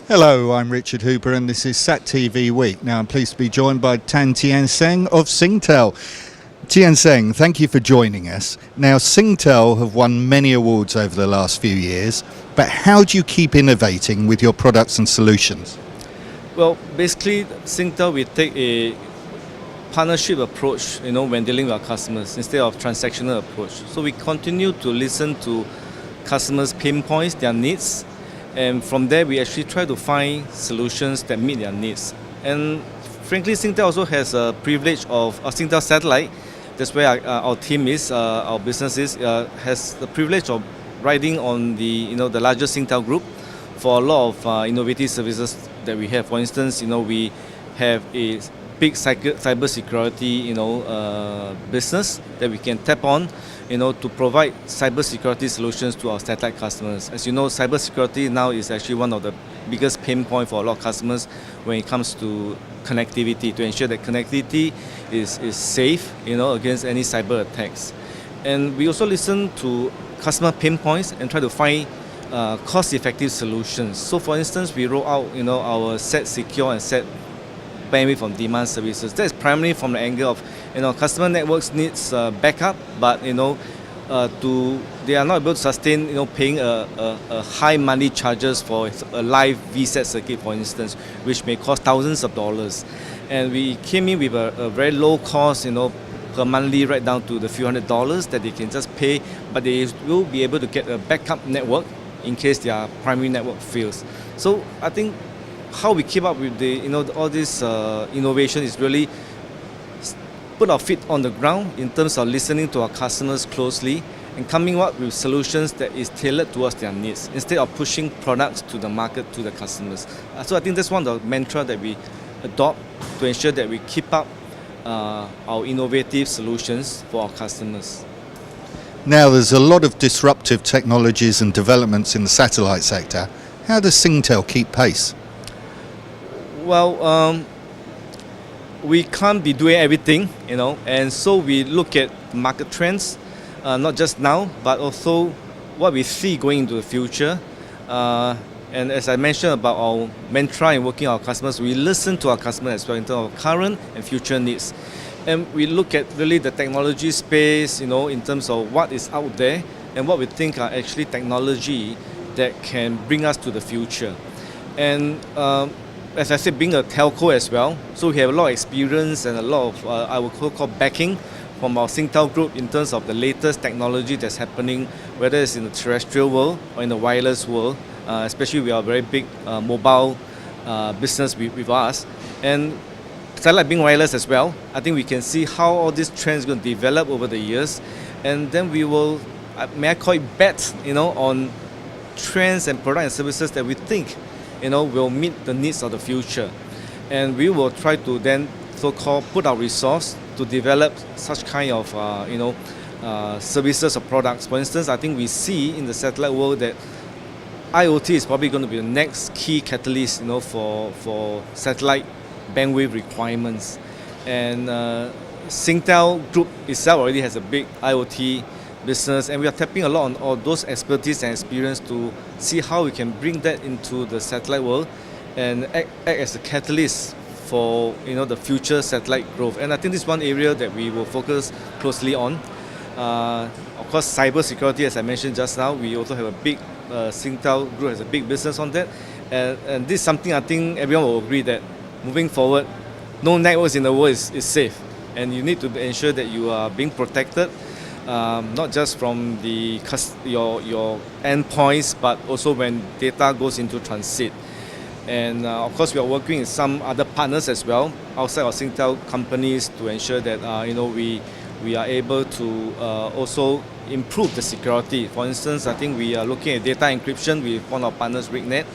Hello, I'm Richard Hooper and this is SatTV Week. Now I'm pleased to be joined by Tan Tian Seng of Singtel. Tian Seng, thank you for joining us. Now Singtel have won many awards over the last few years, but how do you keep innovating with your products and solutions? Well, basically Singtel, we take a partnership approach, when dealing with our customers instead of transactional approach. So we continue to listen to customers' pain points, their needs, and from there we actually try to find solutions that meet their needs. And frankly, Singtel also has a privilege of Singtel Satellite. That's where our team is, our business is, has the privilege of riding on the the larger Singtel group for a lot of innovative services that we have. For instance, we have a big cybersecurity business that we can tap on to provide cybersecurity solutions to our satellite customers. As you know, cybersecurity now is actually one of the biggest pain points for a lot of customers when it comes to connectivity, to ensure that connectivity is safe against any cyber attacks. And we also listen to customer pain points and try to find cost-effective solutions. So for instance, we roll out our Set Secure and Set Bandwidth on Demand services. That is primarily from the angle of customer networks needs backup, but they are not able to sustain paying a high monthly charges for a live VSAT circuit, for instance, which may cost thousands of dollars. And we came in with a very low cost per monthly, right down to the few $100s that they can just pay, but they will be able to get a backup network in case their primary network fails. So I think how we keep up with the all this innovation is really put our feet on the ground in terms of listening to our customers closely and coming up with solutions that is tailored towards their needs instead of pushing products to the market, to the customers. So I think that's one of the mantra that we adopt to ensure that we keep up our innovative solutions for our customers. Now there's a lot of disruptive technologies and developments in the satellite sector. How does Singtel keep pace? Well, we can't be doing everything, and so we look at market trends, not just now, but also what we see going into the future. And as I mentioned about our mantra in working with our customers, we listen to our customers as well in terms of current and future needs. And we look at really the technology space, in terms of what is out there and what we think are actually technology that can bring us to the future. And as I said, being a telco as well, so we have a lot of experience and a lot of, I would call backing from our Singtel group in terms of the latest technology that's happening, whether it's in the terrestrial world or in the wireless world, especially we are a very big mobile business with us. And satellite being wireless as well, I think we can see how all these trends are going to develop over the years. And then we will, may I call it bets, on trends and products and services that we think will meet the needs of the future. And we will try to then so-called put our resource to develop such kind of services or products. For instance, I think we see in the satellite world that IoT is probably going to be the next key catalyst for satellite bandwidth requirements. And Singtel Group itself already has a big IoT business, and we are tapping a lot on all those expertise and experience to see how we can bring that into the satellite world and act as a catalyst for the future satellite growth. And I think this is one area that we will focus closely on. Of course, cybersecurity, as I mentioned just now, we also have a big Singtel Group has a big business on that, and this is something I think everyone will agree that moving forward, no networks in the world is safe, and you need to ensure that you are being protected. Not just from your endpoints, but also when data goes into transit. And of course, we are working with some other partners as well outside of Singtel companies to ensure that we are able to also improve the security. For instance, I think we are looking at data encryption with one of our partners, RigNet,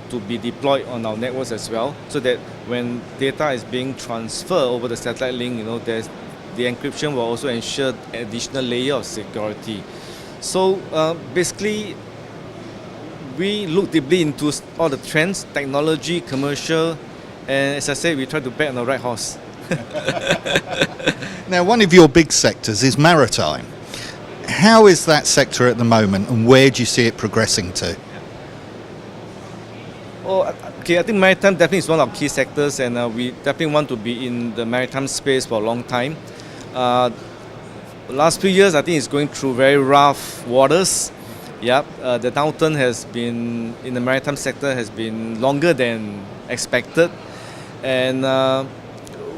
to be deployed on our networks as well, so that when data is being transferred over the satellite link, the encryption will also ensure additional layer of security. So basically, we look deeply into all the trends, technology, commercial, and as I said, we try to bet on the right horse. Now, one of your big sectors is maritime. How is that sector at the moment, and where do you see it progressing to? Oh, okay, I think maritime definitely is one of our key sectors, and we definitely want to be in the maritime space for a long time. Last few years, I think it's going through very rough waters. Yep, the downturn has been in the maritime sector has been longer than expected, and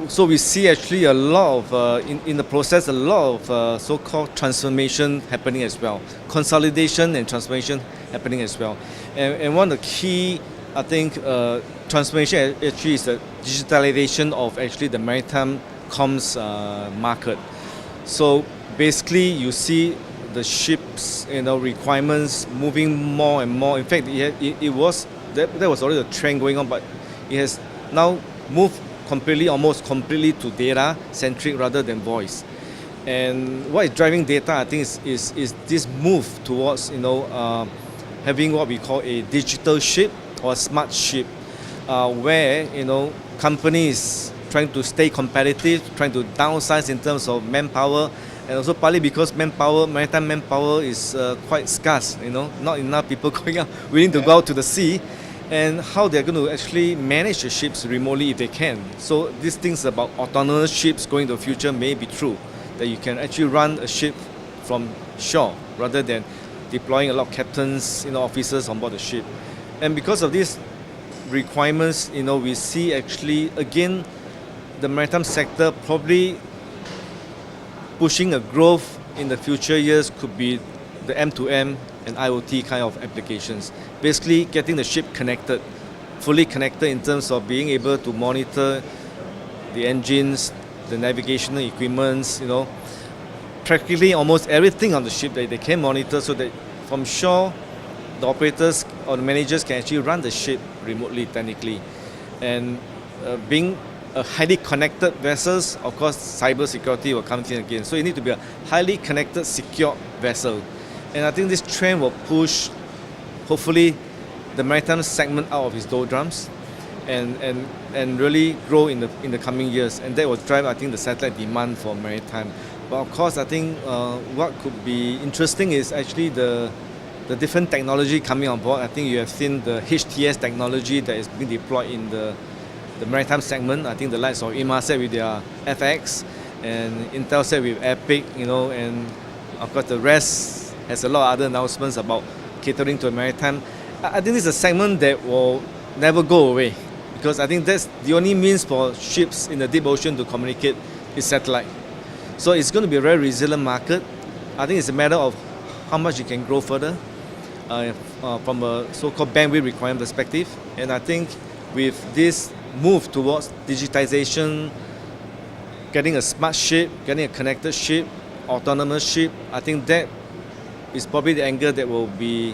so we see actually a lot of in the process a lot of so-called transformation happening as well, consolidation and transformation happening as well, and one of the key I think transformation actually is the digitalization of actually the maritime comms market. So basically, you see the ships, requirements moving more and more. In fact, it was that was already a trend going on, but it has now moved almost completely to data centric rather than voice. And what is driving data, I think, is this move towards having what we call a digital ship or a smart ship, where companies trying to stay competitive, trying to downsize in terms of manpower, and also partly because maritime manpower is quite scarce. Not enough people going out willing to go out to the sea, and how they're going to actually manage the ships remotely if they can. So these things about autonomous ships going to the future may be true, that you can actually run a ship from shore rather than deploying a lot of captains, officers on board the ship. And because of these requirements, we see actually again the maritime sector probably pushing a growth in the future years could be the M2M and IoT kind of applications. Basically getting the ship connected, fully connected in terms of being able to monitor the engines, the navigational equipments, practically almost everything on the ship that they can monitor, so that from shore the operators or the managers can actually run the ship remotely technically. And being a highly connected vessels, of course cyber security will come in again. So you need to be a highly connected, secure vessel. And I think this trend will push, hopefully, the maritime segment out of its doldrums and really grow in the coming years. And that will drive, I think, the satellite demand for maritime. But of course, I think what could be interesting is actually the different technology coming on board. I think you have seen the HTS technology that is being deployed in the maritime segment. I think the likes of Inmarsat with their FX and Intelsat with Epic, and of course the rest has a lot of other announcements about catering to maritime. I think this is a segment that will never go away, because I think that's the only means for ships in the deep ocean to communicate is satellite. So it's going to be a very resilient market. I think it's a matter of how much it can grow further from a so-called bandwidth requirement perspective. And I think with this move towards digitization, getting a smart ship, getting a connected ship, autonomous ship, I think that is probably the angle that will be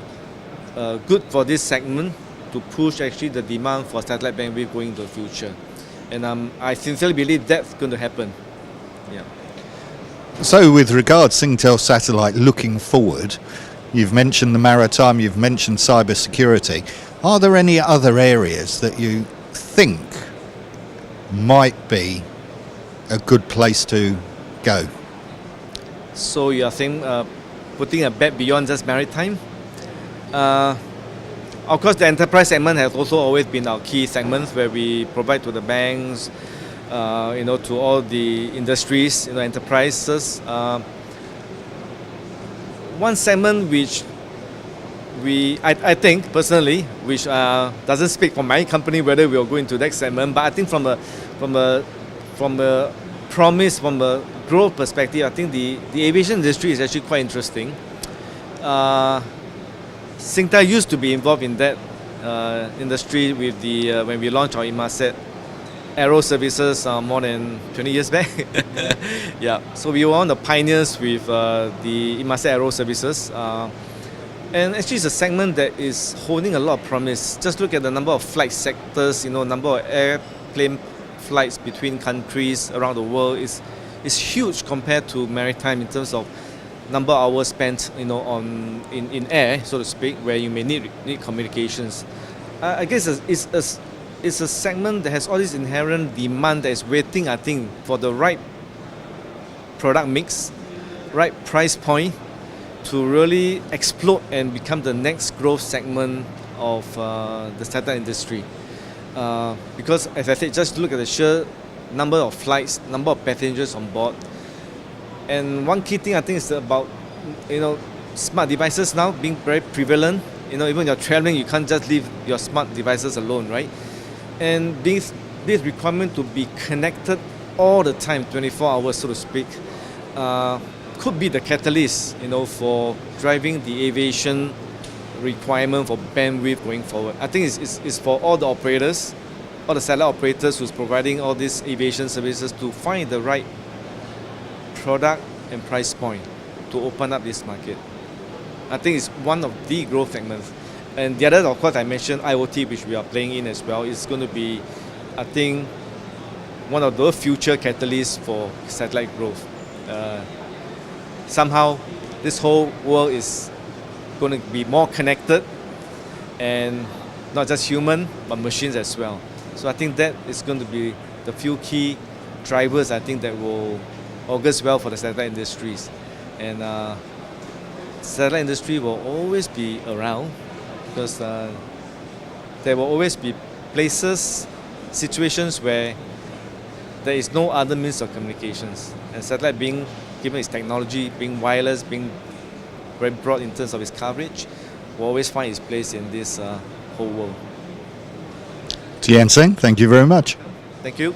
good for this segment to push actually the demand for satellite bandwidth going into the future. And I sincerely believe that's going to happen. Yeah. So with regards Singtel Satellite looking forward, you've mentioned the maritime, you've mentioned cyber security. Are there any other areas that you think might be a good place to go? So you are saying putting a bet beyond just maritime? Of course, the enterprise segment has also always been our key segments, where we provide to the banks, to all the industries, enterprises. One segment which I think personally, which doesn't speak for my company whether we'll go into that segment, but I think from a promise, from a growth perspective, I think the aviation industry is actually quite interesting. Singtel used to be involved in that industry with when we launched our Inmarsat Aero services more than 20 years back. Yeah, so we were one of the pioneers with the Inmarsat Aero services. And actually it's a segment that is holding a lot of promise. Just look at the number of flight sectors, number of airplane flights between countries around the world is huge compared to maritime in terms of number of hours spent in air, so to speak, where you may need communications. I guess it's it's a segment that has all this inherent demand that is waiting, I think, for the right product mix, right price point to really explode and become the next growth segment of the satellite industry. Because as I said, just look at the sheer number of flights, number of passengers on board. And one key thing I think is about, smart devices now being very prevalent. Even when you're traveling, you can't just leave your smart devices alone, right? And this requirement to be connected all the time, 24 hours, so to speak, could be the catalyst, for driving the aviation requirement for bandwidth going forward. I think it's for all the operators, all the satellite operators who's providing all these aviation services to find the right product and price point to open up this market. I think it's one of the growth segments. And the other, of course, I mentioned IoT, which we are playing in as well. It's going to be, I think, one of the future catalysts for satellite growth. Somehow, this whole world is going to be more connected, and not just human, but machines as well. So I think that is going to be the few key drivers, I think, that will augurs well for the satellite industries. And satellite industry will always be around because there will always be places, situations where there is no other means of communications. And satellite, being given its technology, being wireless, being very broad in terms of its coverage, will always find its place in this whole world. Tian Seng, thank you very much. Thank you.